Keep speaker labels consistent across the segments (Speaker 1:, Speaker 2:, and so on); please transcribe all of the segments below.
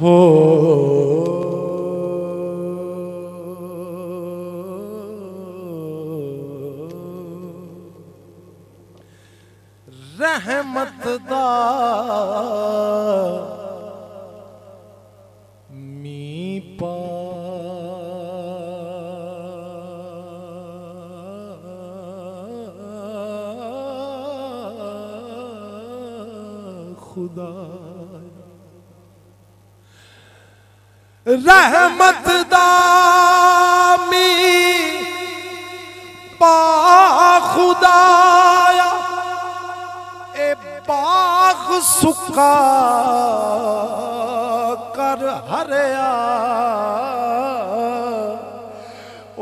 Speaker 1: हो रहमत दा मी पा खुदा रहमत दा मी पा खुदाया ए बाग सुका कर हरिया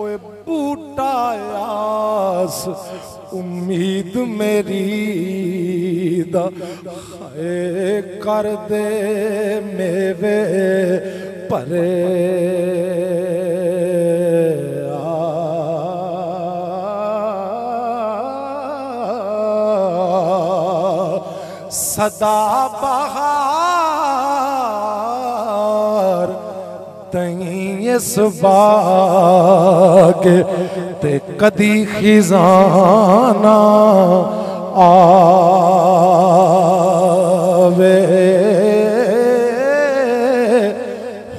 Speaker 1: ओए बूटा आस उम्मीद मेरी दा हाय कर दे मेवे परे सदा बहार तई इस बाग ते कदी खिजाना आवे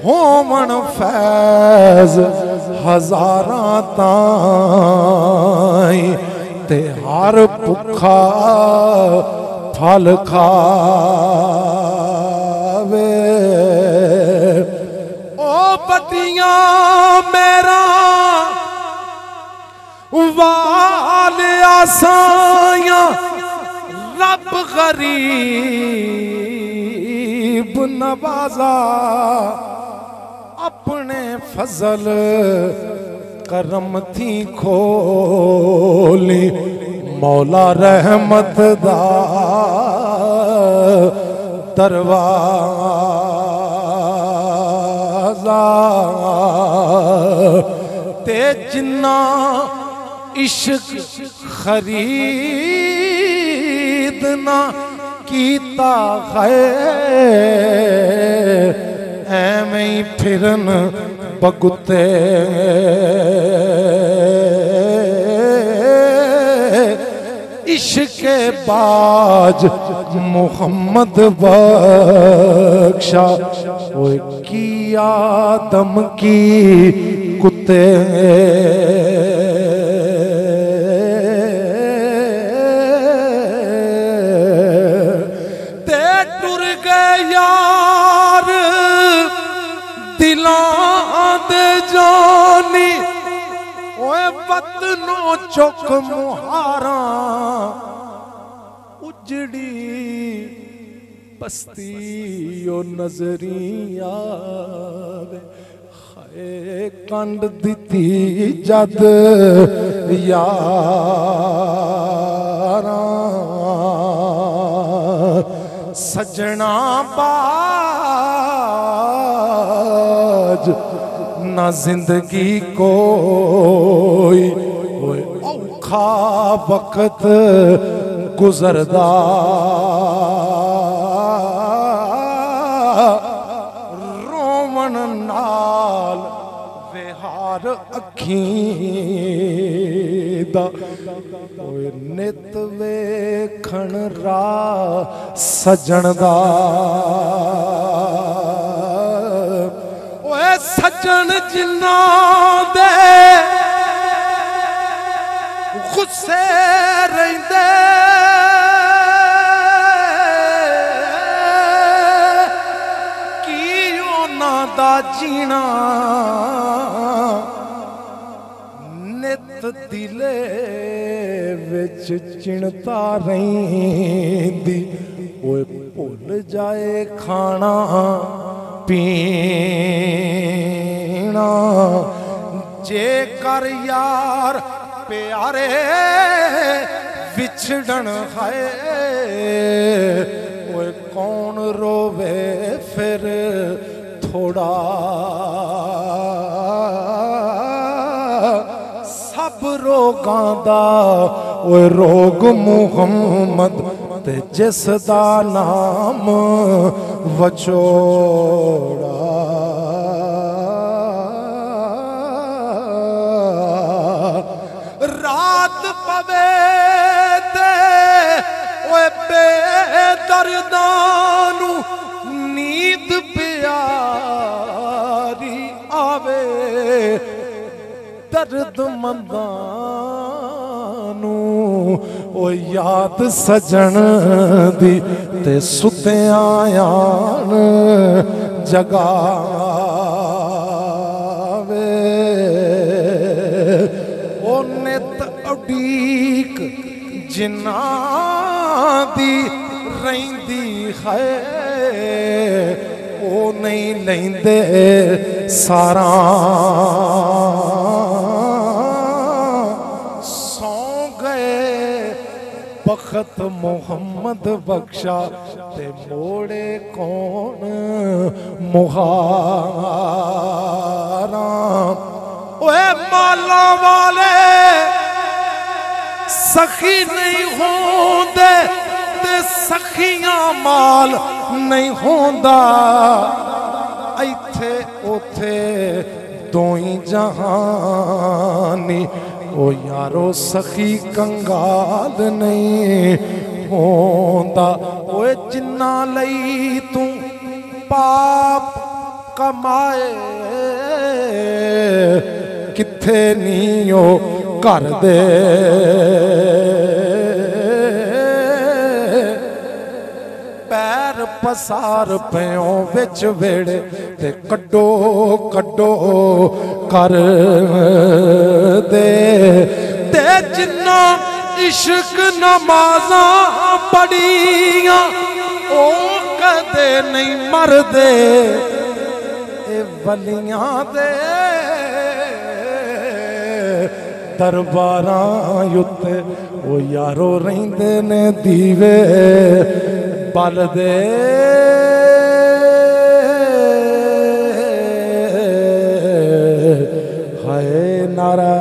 Speaker 1: होमन फैज हजारां ताई ते हर भुखा फल खावे ओ बदियां मेरा वाल आसाया रब गरीब नवाजा अपने फजल करम थी खोली मौला रहमत दा दरवाजा ते जिन्ना इश्क खरीदना कीता है एवें ही फिरन बगुते इश्के बाज मोहम्मद बख्शा ओए की आदम की कुत्ते ते टुर गए यार दिलां दे जानी ओए वतनो चुक मुहारा उजड़ी बस्ती ओ नजरी आवे हाय कंड दिती जद यारा सजना बाज ना जिंदगी कोई औखा वक्त गुजरदा रोमन नाल विहार अखीं दा ओए नित वेखण रा सजन दा ओए सजन जिन्ना दे गुस्से रहिंदे की उन्हां दा जीना नित दिले विच चिंता रहिंदी ओए भुल जाए खाना पीना जे कर यार प्यारे विछड़न है ओए कौन रोवे फिर थोड़ा सब रोगां दा ओए रोग मुहम्मद ते जिस दा नाम वचोड़ा दर्दानू नींद प्यारी आवे दर्द मंदानू ओ याद सजन दी ते सुत्यां जगावे ओ नित उडीक जिन्ना दी रहिंदी है ओ नहीं लेंदे सारा सौ गए बखत मोहम्मद बख्शा ते मोड़े कौन मुहारा ओए माला वाले सखी नहीं होंदे ते सखियां माल नहीं होंदा इत्थे उथे दोई जहानी ओ यारो सखी कंगाल नहीं होंदा ओए जिन्ना लई तू पाप कमाए किथे नहीं ओ कर दे पैर पसार प्यों विच वेड़े ते कड्डो कड्डो कर दे ते जिन्ना इश्क नमाज़ां पढ़ियां ओ कदे नहीं मरदे ए वलियां दे दरबारां उत्ते ओ यारो रहिंदे ने दीवे बल दे हाय नारा